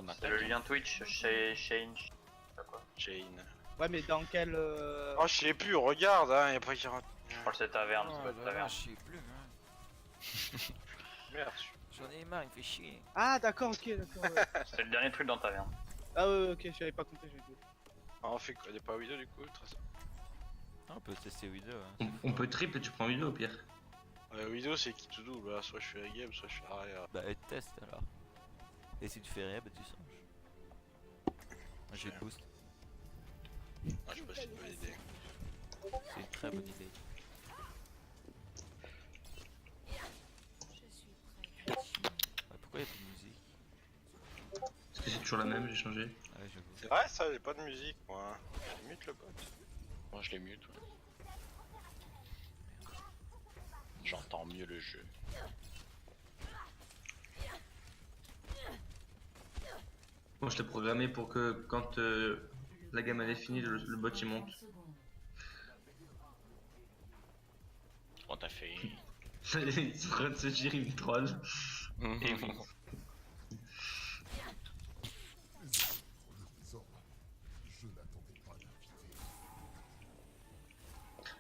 tourne la C'est tête. le lien Twitch chez Shane. Je sais pas quoi. Jane. Ouais, mais dans quel. Oh, je sais plus, regarde, hein, y'a pas qu'il y a. Je crois que c'est taverne, ça Oh doit être là là, taverne. je sais plus, hein. Merde. J'en ai marre, il me fait chier. Ah, d'accord, ok, d'accord. Ouais. C'est le dernier truc dans taverne. Ah, ouais, ok, j'avais pas compté, j'avais dit. Ah, on fait quoi? Y'a pas Widow du coup? Ah, on peut tester Widow, hein. On peut trip et tu prends vidéo au pire. Widow c'est qui tout double, là. Soit je suis à game, soit je suis arrière. Bah, test alors. Et si tu fais rien, bah tu changes. Moi j'ai le boost. Ah, je sais pas si c'est une bonne idée. C'est une très bonne idée. Ouais, pourquoi y'a plus de musique? Parce que c'est toujours la même, j'ai changé. Ah ouais, j'avoue. C'est vrai ça, j'ai pas de musique moi. J'ai mute le bot. Moi je l'ai mute. Ouais. J'entends mieux le jeu. Bon, je l'ai programmé pour que quand la gamme elle est finie, le bot il monte. Comment t'as fait? Il est en train de se dire, il me troll. Et oui.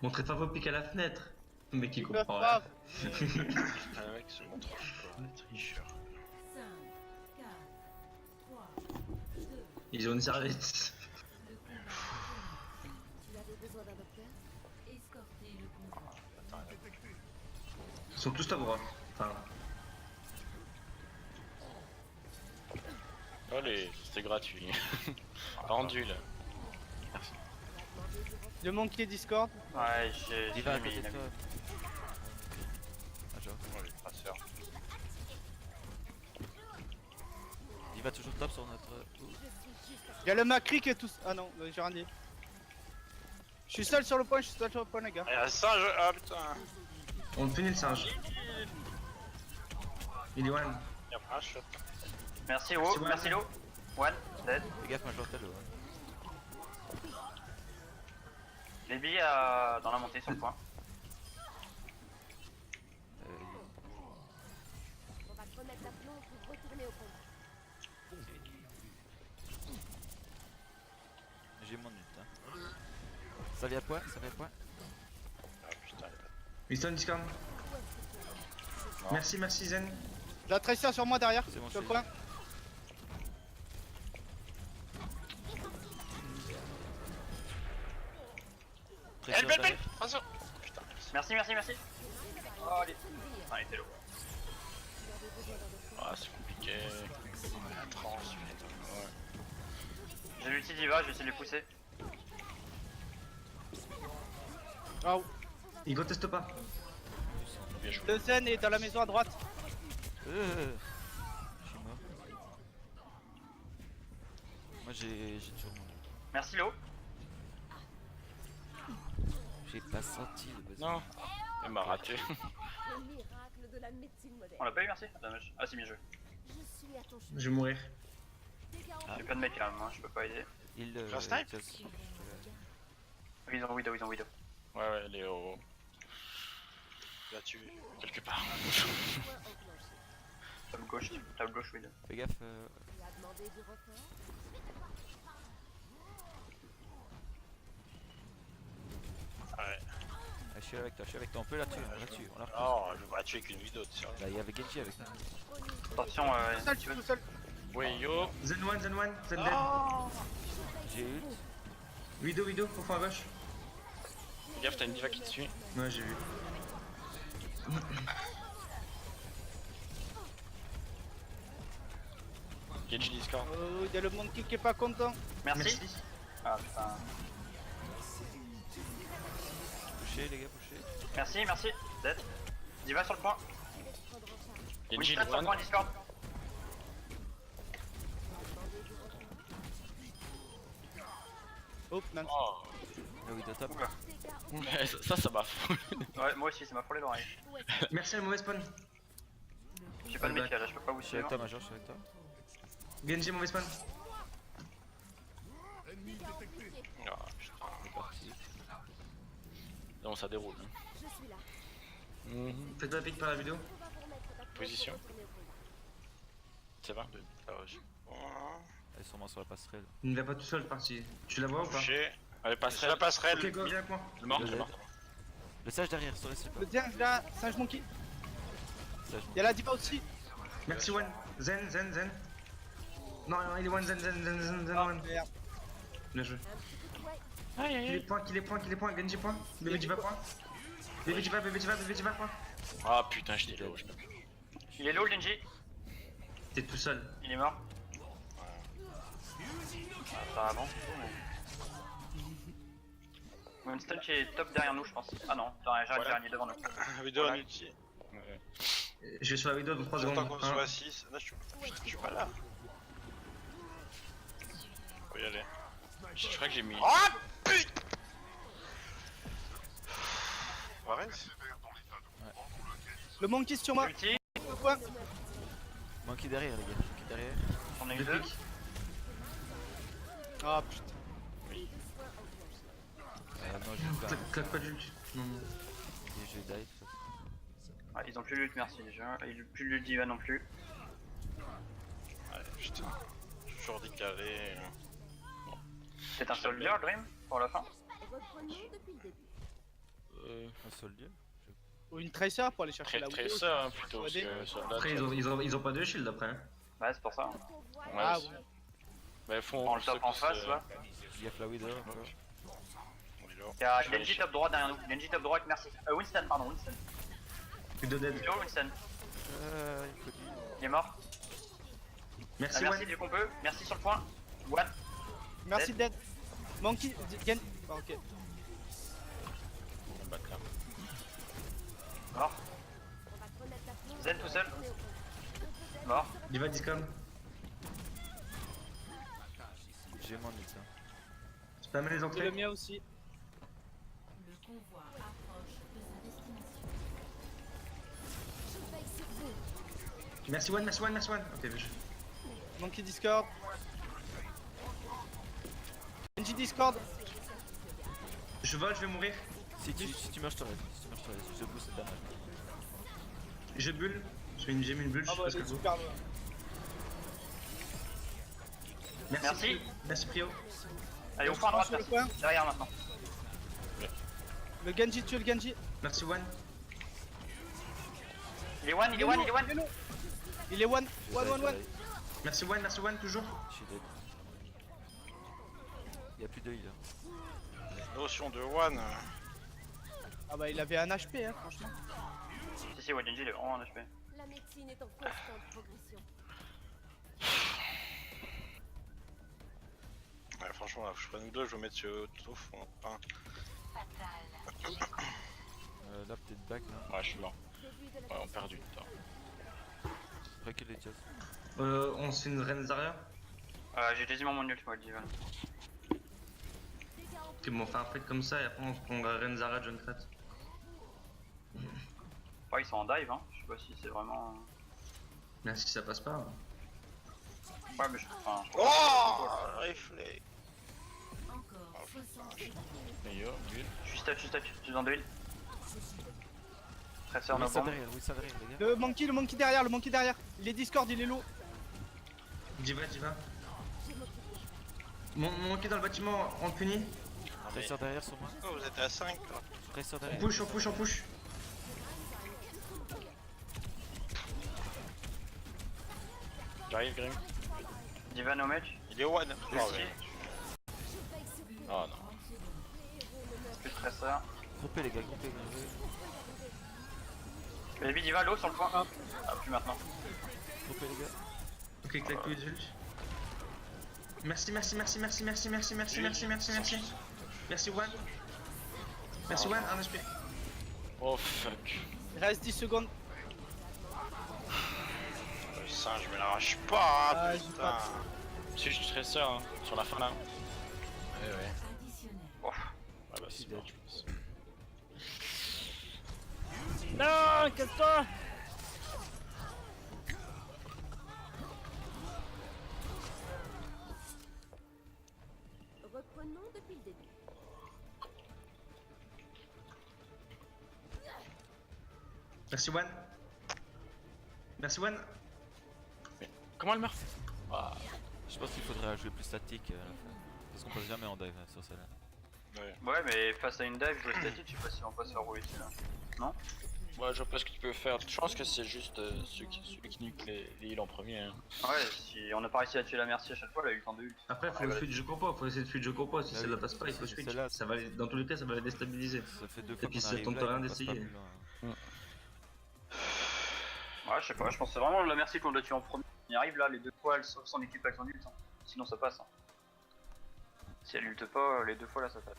Montrez pas vos pics à la fenêtre. Le mec il Ils comprend peuvent rien. pas. Un mec se montre pas, tricheur. Ils ont une serviette. Ils sont tous à droite. Enfin, Allez, c'était gratuit. Pendule. Merci. Le monkey Discord. Ouais, j'ai Diva à mis côté de une toi. Ah, genre. Oh, les traceurs. Diva toujours top sur notre. Y'a le Macri qui est tous. Ah non, j'ai rien dit. Je suis seul sur le point, je suis seul sur le point, les gars. Et un singe, ah putain. on finit le singe. Il est one. Y'a un shot. Merci, Wo, Merci, merci, Lo. One, dead. Fais gaffe, moi je l'entends hein. Les billes dans la montée sur le point. On va te remettre l'aplomb pour retourner au combat. J'ai mon ult. Hein. Ça vient à point, ça vient à point. Ah putain, Winston Discord. Merci, merci Zen. J'ai un tracer sur moi derrière, C'est bon, sur le je point. elle belle belle. Attention. Putain, Merci, merci, merci. Oh, allez. Ah, il était low. ah c'est compliqué. La tranche, ouais. J'ai l'ulti Diva, je vais essayer de les pousser. Ah, Il conteste pas. Bien joué. le Zen est dans la maison à droite. Je suis mort. Moi j'ai toujours mon ult. Merci, Lo. J'ai pas senti le besoin. Non. Elle m'a raté. Le miracle de la médecine moderne. On l'a pas eu, merci. Dommage. Ah, c'est bien joué. Je suis à ton chemin. Je vais mourir. Dégâts en J'ai pas de mec là, moi, je peux pas aider. Il Un snipe just- Ils ont Widow, ils ont Widow. Ouais, ouais, elle est au. Là, tu quelque part. Table gauche, Widow. Fais gaffe. Tu as demandé du report. Ouais. Ah, je suis avec toi, on peut la tuer, on la tue, on la repousse. Oh, je vais tuer avec une vidéo, tu sais. Là, il y avait Genji avec nous. Attention, Tout seul, je suis tout seul. Ouais, yo. Zen one, Zen dead. J'ai ult. Widow, au fond à gauche. Fais gaffe, t'as une diva qui te suit. Ouais, j'ai vu. Genji Discord. Oh, y'a le monkey qui est pas content. Merci. Ah putain. Pouchez les gars, pouchez. Merci, merci. Dead. Diva sur le point. Genji, Winston le sur le one. point Discord. Oh, non. Oh. Ah oui, de top. Oula. Mais ça m'a fou. Ouais, moi aussi, ça m'a frôlé l'oreille. Merci à mauvais spawn. J'ai pas de mec là, je peux pas vous Je suis avec suivre. toi, Major, je suis avec toi. Genji, mauvais spawn. Ah putain. On est parti. Non, ça déroule. Hein. Je suis là. Faites pas pique par la vidéo. On va vous remettre d'aplomb Position. pour retourner au combat. c'est bon. Ah, Elle est sûrement sur la passerelle. Il ne va pas tout seul parti. Tu la vois ou pas? Touché. Allez, passerelle. La passerelle. Ok, go, viens avec moi. Le mort, Le le mort. Le sage derrière, sur les super. Le dingue là, singe monkey. Sage. Y'a la diva aussi. Merci One. Zen, zen, zen. Non, non, il est One, zen, zen, zen, zen, zen, Ah, One. merde. Bien joué. Aïe, aïe, Qu'il est aïe. point, qu'il est point, qu'il est point. Genji point. Bébé Diva point. Bébé Diva, bébé Diva, bébé Diva point. Ah putain, je l'ai low. Il est low le Genji. T'es tout seul. Il est mort. Ça avance. Winston qui est top derrière nous, je pense. Ah non, j'arrête dernier devant nous. Vidéo en ulti. Je vais sur la vidéo dans 3 J'attends secondes. qu'on soit à 6. Là, je suis pas là. Faut y aller. Je crois que j'ai mis. Oh putain! Arrête. Le monkey sur moi. Ulti, Le point. Monkey derrière, les gars. Monkey derrière. j'en ai eu Deux deux. pics. Ah putain. Non, je vais faire. Claque pas d'ult. Non, non. Et je vais dive. Ah, ils ont plus lutte, merci déjà. Ils ont plus lutte diva non plus. Ouais, putain. Toujours décalé. C'est un soldier, Dream, pour la fin. Reprenons depuis le début. Un soldier. Ou une tracer pour aller chercher la Très Widow. ça hein, plutôt. Parce Ouais, que soldat. Après, ils ont pas de shield après. Hein. Ouais, c'est pour ça. Le convoi Ouais, Ah c'est- ouais. Mais faut. On le top en face, là. Il y a Flawider encore. Il y a Genji top droit derrière nous. Genji top droit, merci. Winston, pardon, Winston. Plus de dead. Il est où, Winston? Il faut dire. Il est mort. Merci Ah, merci One. du qu'on peut. Merci sur le point. One. Merci dead. Monkey. Gen. Ah, ok. On va battre là. Mort. On va remettre la plonge Zen tout seul. retourner au combat. Mort. Diva discom. J'ai mon ult. Hein. Spam les Et le entrées. mien aussi. Le convoi approche de sa destination. Je veille sur vous. Merci One, merci One, merci One. Ok, vu. Monkey Discord. Genji Discord. Je vole, je vais mourir. Si tu meurs, je te reste. Si tu meurs, je te reste. Je boost cette damage. Je bulle. J'ai mis une bulle, je Ah sais bah pas ce elle que est c'est. super loin. Merci. Prio. Merci Prio. Allez, au point à droite, Sur le merci. point. Derrière maintenant. Le Genji tue le Genji. Merci One. Il est one, il est one, il est one. Il est one. Je One, dive, one, je one. dive. Merci One, toujours. Je suis dead. Il y a plus de heal. Notion de one. Ah bah il avait un HP hein, franchement. Si, ouais, Genji, il est vraiment en HP. La médecine est en constante progression. Ouais, franchement, là, je prends nous deux, je vais mettre au fond. Enfin, Là, peut-être back là. ouais, je suis mort. Début de la Ouais, on perd du temps. Après que les jazz. On se fait une reine Zarya. J'ai quasiment mon ult, moi, Divan. dégâts en Puis bon, on fait un fight comme ça et après on se prend la reine Zarya John Krat. Ouais, ils sont en dive, hein. Je sais pas si c'est vraiment. Mais si ça passe pas. Hein. Ouais, mais je. Enfin, je Oh Riflé. Encore 60 secondes. Meilleur, nul. Je suis stuck, je suis dans deux heals. Tresseur Oui, no ça bomb. derrière, oui, ça derrière, les gars. Le monkey derrière, le monkey derrière. Il est Discord, il est low. Diva. Mon qui est dans le bâtiment, on le punit. Tracer derrière sur moi. Oh, vous êtes à 5 là. Tracer On derrière. push, on push, on push. J'arrive, Grim. Divan au match. Il est one. Oh, Merci. ouais. Oh non. Plus de tresseur. Groupez les gars, groupez. Baby Diva, l'eau sur le point. Ah, plus maintenant. Groupez les gars. Ok, claque plus ult. Merci. Merci One. Merci One, un HP. Oh fuck. Il reste 10 secondes. Le singe, je me l'arrache pas. Ah, j'ai Putain. pas. Si je serais ça, hein, sur la fin là. Ouais, ouais. Additionnel. Oh. Ouais, bah, c'est mort, je pense. Non, casse-toi. reprenons depuis le début. Merci One. Merci One. Comment elle meurt? Ah, Je pense qu'il faudrait jouer plus statique à la fin. Parce qu'on passe jamais en dive sur celle-là. ouais. Ouais, mais face à une dive, jouer statique, je sais pas si on peut se faire rouler dessus là. Ouais, je vois pas ce que tu peux faire. Je pense que c'est juste celui qui nuque les heals en premier. Hein. Ouais, si on a pas réussi à tuer la Mercy à chaque fois, elle a eu le temps de ult. Après, faut le fuite jeu compo, faut essayer de fuite jeu compo. Si Ah celle-là oui, passe pas, il faut c'est switch. celle-là. Ça va, dans tous les cas, ça va la déstabiliser. Ça fait 2 fois puis qu'on ça arrive tombe là et rien qu'on passe pas d'essayer. plus loin. Ouais, je sais pas, je pense que c'est vraiment la Mercy qu'on doit tuer en premier. On y arrive là, les deux fois, elle sauve son équipe avec son ult. Hein. Sinon, ça passe. Hein. Si elle ult pas, les deux fois là, ça passe.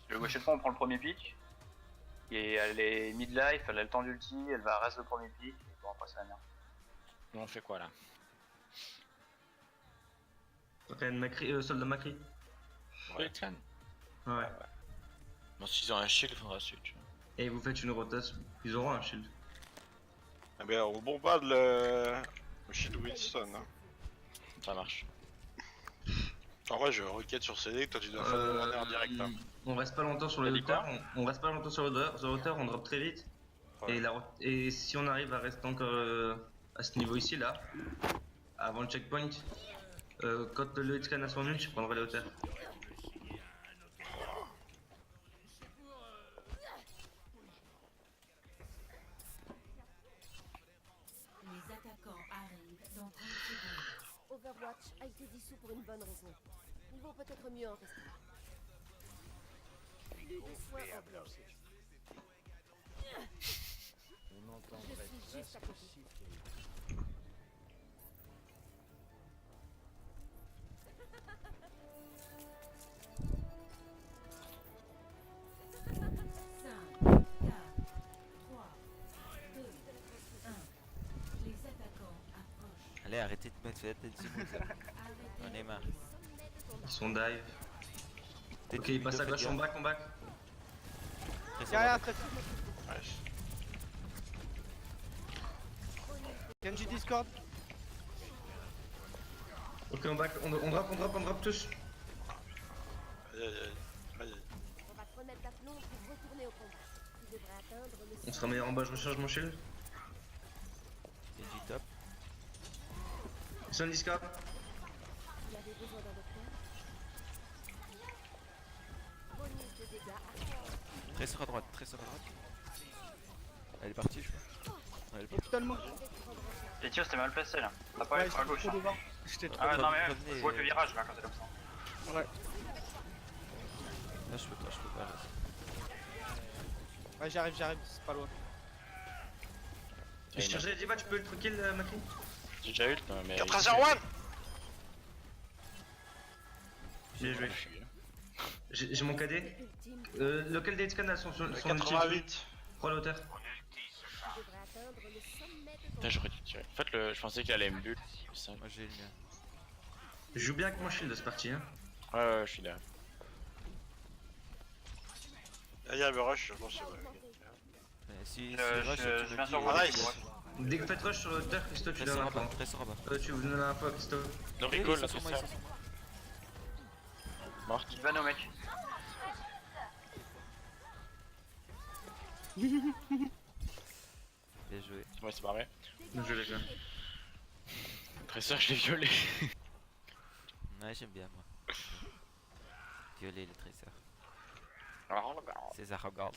Le gaucher de fond, on prend le premier pick. Et elle est mid-life, elle a le temps d'ulti, elle va reste le premier pick. Et bon, après, c'est la merde. On fait quoi là? Ryan Macri, soldat Macri. Ouais, clan. Ouais. Bon, s'ils ont un shield, il faudra switch. Et vous faites une rotation, ils auront un shield. Eh bien, on bombarde le shield Wilson. Hein. Ça marche. En vrai, je requête sur CD, toi tu dois faire le runner direct. Hein. On reste pas longtemps sur T'as le dit quoi? hauteur, on reste pas longtemps sur le hauteur, on drop très vite. Ouais. Et si on arrive à rester encore à ce niveau ici là, avant le checkpoint, quand le hitscan a son ult, je prendrai la hauteur. Les attaquants arrivent dans 30 secondes. Overwatch a été dissous pour une bonne raison. Ils vont peut-être mieux en rester. Plus de soins enclenchés. Je suis juste à côté. Cinq, 4, 3, 2, 1. Les attaquants approchent. Allez, arrêtez de mettre des emotes là. Arrêtez. On est marre. Ils sont dive. Ok, il passe à gauche, on back, Derrière, très Ouais. Genji Discord. Ok, on back, on drop tous. Aïe, aïe, aïe. Aïe. On va te remettre d'aplomb pour retourner au combat. Tu devrais atteindre le On sera meilleur en bas, je recharge mon shield. C'est du top. Ils sont Discord. Vous avez besoin d'un docteur. Bonus de dégâts à fort. Très sur à droite, très sur à droite. Elle est partie, je crois. Ouais, elle est Oh partie. putain, le mot. Pétio, c'était mal placé là. T'as pas Ouais, être à gauche. j'étais trop Hein. devant. J'étais trop Ah ouais, devant. non, mais Revenez, je vois que le virage là quand c'est comme ça. Ouais. Là, je peux pas. Là. Ouais, j'arrive, c'est pas loin. Je chargeais Diva, tu peux le kill, Macri? J'ai déjà ult, mais. 4-0-1. Bien joué. J'ai mon KD. Ultime, Lequel des hitscan a son ulti? 88. Prends la hauteur. tu devrais atteindre le sommet de ton Putain, j'aurais dû tirer. En fait, je pensais qu'il allait me bulle. Ça- Moi, j'ai le mien. Je joue bien avec mon shield de ce parti. Hein. Ouais, je suis là. Il y a le rush, je pense. Si Je rush, tu viens me sur dis, vous. Ah, nice. Dès que vous faites rush sur la hauteur, Christophe, tu Très donnes sur un à bas, point. très sur à bas. Tu vous donnes un point, Christophe. No Eh, recall, ils là, sont c'est sur moi, ça. ils sont sur moi. Morte. Il va nos mecs. Bien joué. Ouais, c'est barré. Je l'ai fait. Tresseur, je l'ai violé. Ouais, j'aime bien, moi. Violer les tracers. Alors, C'est arrogant.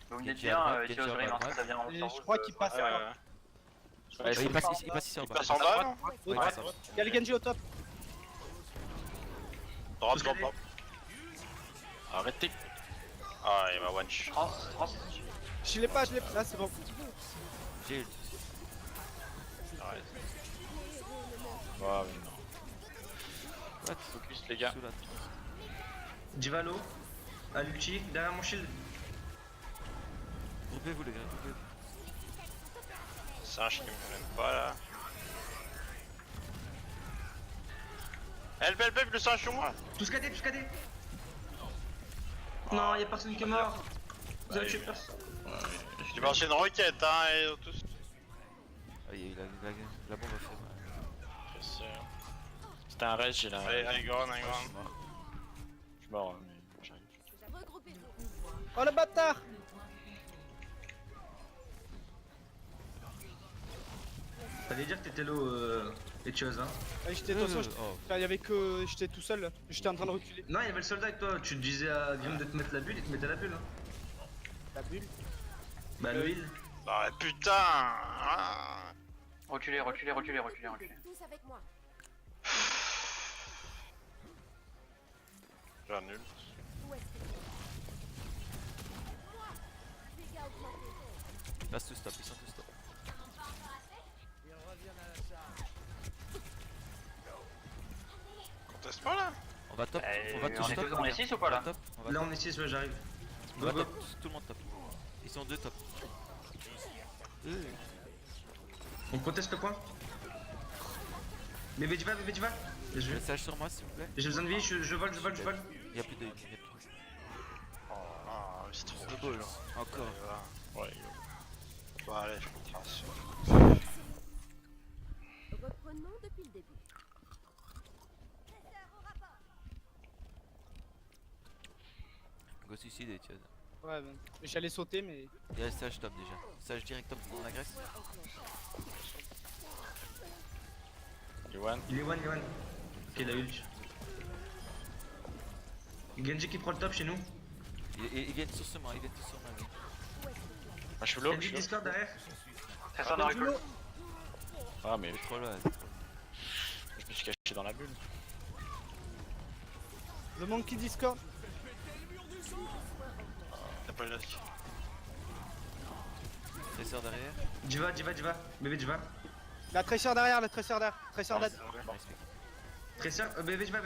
Vous me Genji dites à bien, droite, Etios Genji à Ring, hein, droite. ça vient en Et sur je rouge, crois qu'il passe. Ouais, ouais. Ouais, Il passe ici en bas. Passe en bas, non? Ouais, Ouais, ça va. il y a le Genji au top. Drop, drop, drop. Arrêtez. Ah, il m'a one shot. Trans. Je l'ai pas, là c'est bon. J'ai ult. Arrête. Ouais, mais non. What? Focus, les gars. Sous la- Diva low. À l'ulti, derrière mon shield. Groupez-vous, les gars, groupez-vous. Singe qui me connaît pas là. Help, help, help, le singe sur moi. Tous KD, tous KD. Non, y'a personne qui est mort. Vous avez tué personne. J'ai lancé une roquette, hein, et tous. Ah, il y a eu la bombe a fait mal. Tresseur. C'était un reste, j'ai la. Allez, allez, go on, allez, Ouais, go je suis mort. Je suis mort, mais j'arrive. Regroupez-vous. Oh le bâtard. Fallait dire que t'étais low, Etios, hein. J'étais de toute façon, Oh, il y avait que j'étais tout seul. J'étais en train de reculer. Non, il y avait le soldat avec toi. Tu te disais à Grim de te mettre la bulle, il te mettait la bulle. Hein. La bulle. Bah, l'huile. Ah putain ah. Reculez. Tous avec moi. J'annule. Où est-ce que tu es? Dégâts augmentés. là, c'est tout stop, ils sont tous stop. Conteste pas là. On va top, on va tous on est top. tous- on est 6 ou pas, On va là top, on va Là, top. on est 6, ouais, j'arrive. On va Go, go. top, tout le monde top. Ils sont 2 top. On conteste le point. Bébé, tu vas. Bien joué. Message sur moi, s'il vous plaît. J'ai besoin de vie, je vole. Il y a plus de. Oh non, c'est trop Snowball, encore. Ouais. Bon allez, je me trace. Reprenons depuis le début. Go suicide et tiens. Ouais, ben, j'allais sauter, mais. Il y a le sage top déjà. Sage direct top pour l'agresse. Yuan. Il est one. Ok, la ult. Genji qui prend le top chez nous. Ils viennent tous sur moi, oui. Ah, je suis low. Genji Discord derrière. Très ça dans la gueule. Ah mais Il est trop loin. je me suis caché dans la bulle. Le Monkey Discord. T'as pas eu la Tresseur derrière. Diva. Bébé, Diva. La tresseur derrière. Tresseur dead. Tresseur, bébé, Diva.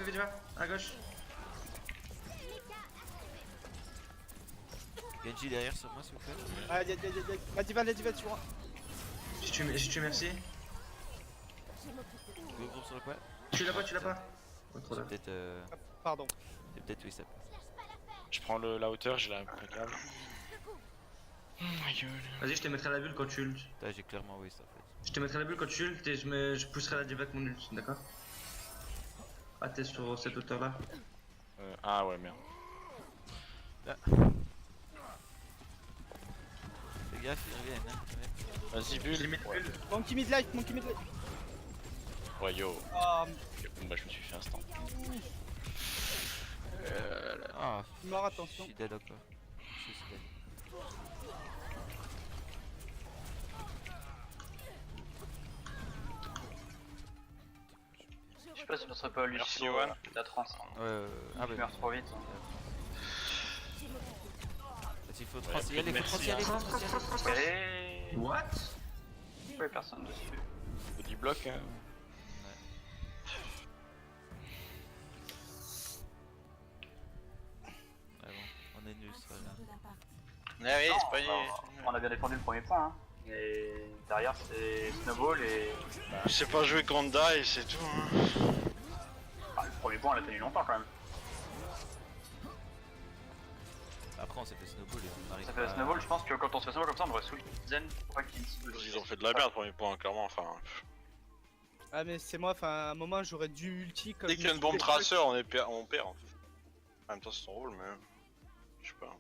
À gauche. Genji derrière sur moi, s'il vous plaît. Ah, la diva, tu vois. Je tue, merci. Go groupe sur le point. Tu l'as pas. Oh, trop C'est bien. peut-être. Pardon. C'est peut-être oui, ça. Je prends la hauteur, j'ai la câble. Vas-y, je te mettrai la bulle quand tu ult. Putain, j'ai clairement oui, ça en fait. Je te mettrai la bulle quand tu ult et je pousserai la diva avec mon ult, d'accord? Ah, t'es sur cette hauteur là. Ah ouais, merde. Fais gaffe, ils reviennent. Hein. Vas-y, Je bulle. les mets la bulle. Monkey mid light. Ouais, yo. Ah, Bon, bah, je me suis fait instant. Ah, mort, je attention. suis dead encore. Je suis dead. Je sais pas si ce serait pas Merci, Lucio, Yoann. la trans. Ah, Je bah. meurs trop vite. Il faut transy aller, merci, Et... What? Ouais, personne dessus. Petit bloc, hein. Ah bon, on est nuls, ça là. De la partie. Ah oui, Non, c'est pas on a bien défendu le premier point. Hein. Et derrière, c'est Snowball et. Je sais pas jouer contre Die, c'est tout. Hein. Ah, le premier point, on l'a tenu longtemps quand même. Après, on s'est fait snowball et on arrive. Ça fait la Snowball, je pense que quand on se fait Snowball comme ça, on devrait sous Zen pour pas qu'il y ait une cible. Ils ont fait de la merde, premier point, clairement. Enfin, Ah, mais c'est moi, enfin, à un moment, j'aurais dû ulti comme. dès qu'il y a une bombe traceur, on perd en fait. En même temps, c'est son rôle, mais. Je sais pas.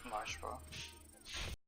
Ouais, je sais pas.